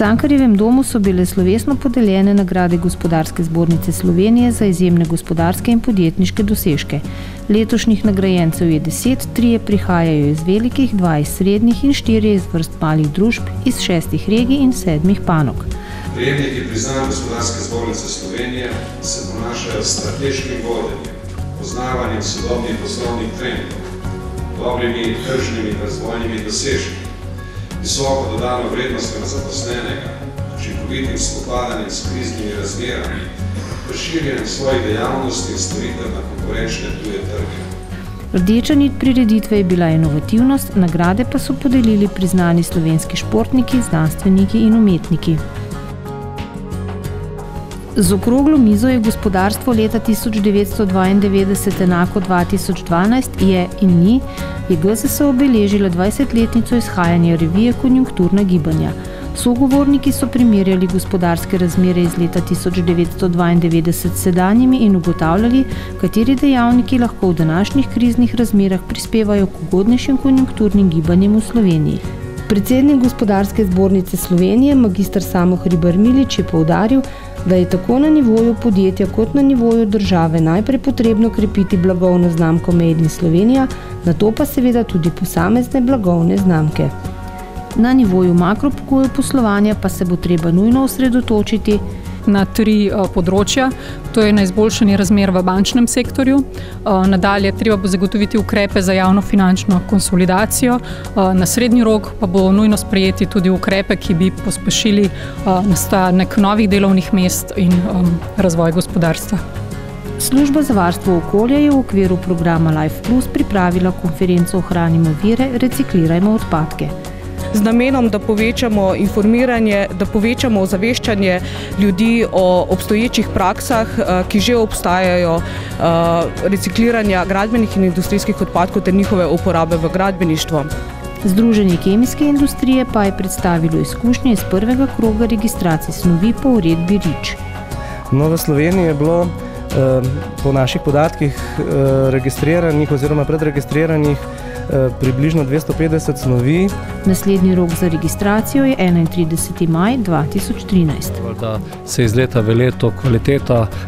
Cankarjevem domu so bile slovesno podeljene nagrade Gospodarske zbornice Slovenije za izjemne gospodarske in podjetniške dosežke. Letošnjih nagrajencev je 10, 3 prihajajo iz velikih, 2 iz srednjih in 4 iz vrst malih družb iz 6 regij in 7 panog. Prejemniki priznanj Gospodarske zbornice Slovenije se ponašajo s strateškim vodenjem, poznavanjem sodobnih poslovnih trendov, dobrimi tržnimi razvojnimi dosežki, visoko dodano vrednostjo na zaposlenega, učinkovitim spopadanjem s kriznimi razmerami, razširjenjem svojih dejavnosti in storitev na konkurenčne tuje trge. Rdeča nit prireditve je bila inovativnost, nagrade pa so podelili priznani slovenski športniki, znanstveniki in umetniki. Z okroglo mizo je gospodarstvo leta 1992 enako 2012 je GZS obeležila 20-letnico izhajanja revije Konjunkturna gibanja. Sogovorniki so primerjali gospodarske razmere iz leta 1992 s sedanjimi in ugotavljali, kateri dejavniki lahko v današnjih kriznih razmerah prispevajo k ugodnejšim konjunkturnim gibanjem v Sloveniji. Predsednik Gospodarske zbornice Slovenije, magister Samo Hribar Milič, je poudaril, da je tako na nivoju podjetja kot na nivoju države najprej potrebno krepiti blagovno znamko Made in Slovenija, nato pa seveda tudi posamezne blagovne znamke. Na nivoju makropogojev poslovanja pa se bo treba nujno osredotočiti na 3 področja. To je na izboljšanje razmer v bančnem sektorju, nadalje treba bo zagotoviti ukrepe za javnofinančno konsolidacijo, na srednji rok pa bo nujno sprejeti tudi ukrepe, ki bi pospešili nastanek novih delovnih mest in razvoj gospodarstva. Služba za varstvo okolja je v okviru programa Life Plus pripravila konferenco Ohranimo vire, reciklirajmo odpadke. Z namenom, da povečamo informiranje, da povečamo ozaveščanje ljudi o obstoječih praksah, ki že obstajajo, recikliranja gradbenih in industrijskih odpadkov ter njihove uporabe v gradbeništvu. Združenje kemijske industrije pa je predstavilo izkušnje iz prvega kroga registracij snovi po uredbi REACH. V Sloveniji je bilo po naših podatkih registriranih oziroma predregistriranih približno 250 snovi. Naslednji rok za registracijo je 31. maj 2013. Da se iz leta v leto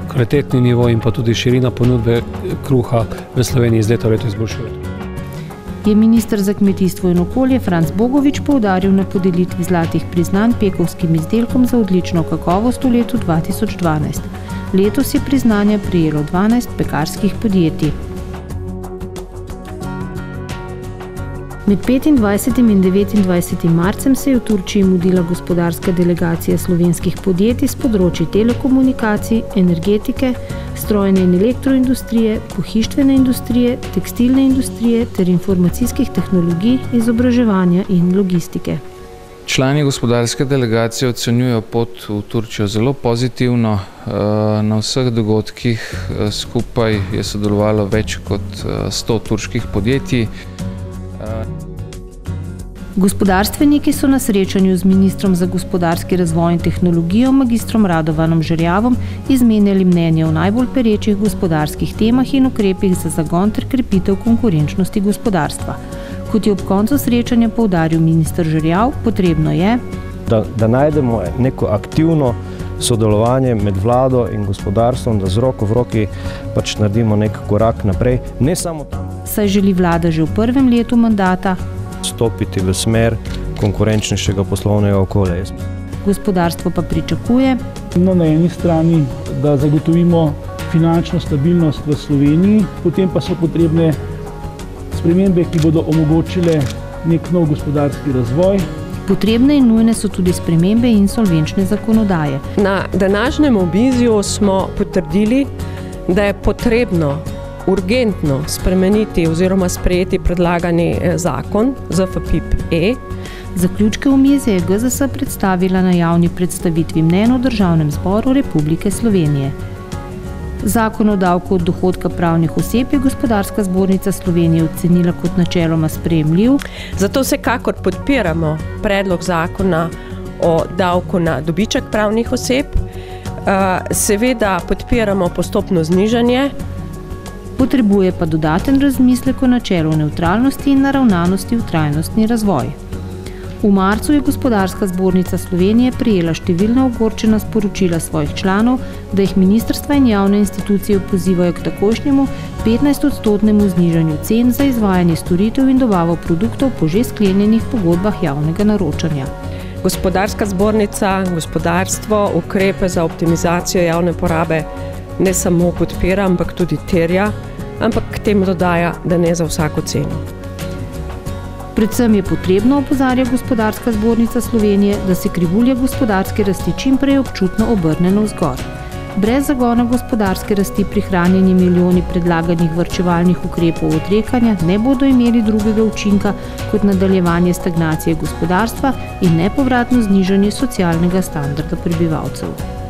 kvalitetni nivo in pa tudi širina ponudbe kruha v Sloveniji iz leta v leto izboljšuje. Je minister za kmetijstvo in okolje Franc Bogovič poudaril na podelitvi zlatih priznanj pekovskim izdelkom za odlično kakovost v letu 2012. Letos je priznanje prejelo 12 pekarskih podjetij. Med 25. in 29. marcem se je v Turčiji mudila gospodarska delegacija slovenskih podjetij z področji telekomunikacij, energetike, strojne in elektroindustrije, pohištvene industrije, tekstilne industrije ter informacijskih tehnologij, izobraževanja in logistike. Člani gospodarske delegacije ocenjujejo pot v Turčijo zelo pozitivno. Na vseh dogodkih skupaj je sodelovalo več kot 100 turških podjetij. Gospodarstveniki so na srečanju z ministrom za gospodarski razvoj in tehnologijo magistrom Radovanom Žerjavom izmenjali mnenje o najbolj perečih gospodarskih temah in ukrepih za zagon ter krepitev konkurenčnosti gospodarstva. Kot je ob koncu srečanja poudaril minister Žerjav, potrebno je, da najdemo neko aktivno sodelovanje med vlado in gospodarstvom, da z roko v roki pač naredimo nek korak naprej. Ne samo tam. Saj želi vlada že v prvem letu mandata stopiti v smer konkurenčnejšega poslovnega okolja. Gospodarstvo pa pričakuje, na eni strani, da zagotovimo finančno stabilnost v Sloveniji, potem pa so potrebne spremembe, ki bodo omogočile nek nov gospodarski razvoj. Potrebne in nujne so tudi spremembe insolvenčne zakonodaje. Na današnjem obizju smo potrdili, da je potrebno urgentno spremeniti oziroma sprejeti predlagani zakon ZFPIP-E. Zaključke omizja je GZS predstavila na javni predstavitvi mnenj v Državnem zboru Republike Slovenije. Zakon o davku od dohodka pravnih oseb je Gospodarska zbornica Slovenije ocenila kot načeloma sprejemljiv. Zato vsekakor podpiramo predlog zakona o davku na dobiček pravnih oseb. Seveda podpiramo postopno znižanje. Potrebuje pa dodaten razmislek o načelu nevtralnosti in naravnanosti v trajnostni razvoj. V marcu je Gospodarska zbornica Slovenije prejela številna ogorčena sporočila svojih članov, da jih ministrstva in javne institucije pozivajo k takojšnjemu 15% znižanju cen za izvajanje storitev in dobavo produktov po že sklenjenih pogodbah javnega naročanja. Gospodarska zbornica, gospodarstvo, ukrepe za optimizacijo javne porabe ne samo podpira, ampak tudi terja, ampak k temu dodaja, da ne za vsako ceno. Predvsem je potrebno, opozarja Gospodarska zbornica Slovenije, da se krivulja gospodarske rasti čim prej občutno obrne navzgor. Brez zagona gospodarske rasti prihranjeni milijoni predlaganih varčevalnih ukrepov odrekanja ne bodo imeli drugega učinka kot nadaljevanje stagnacije gospodarstva in nepovratno znižanje socialnega standarda prebivalcev.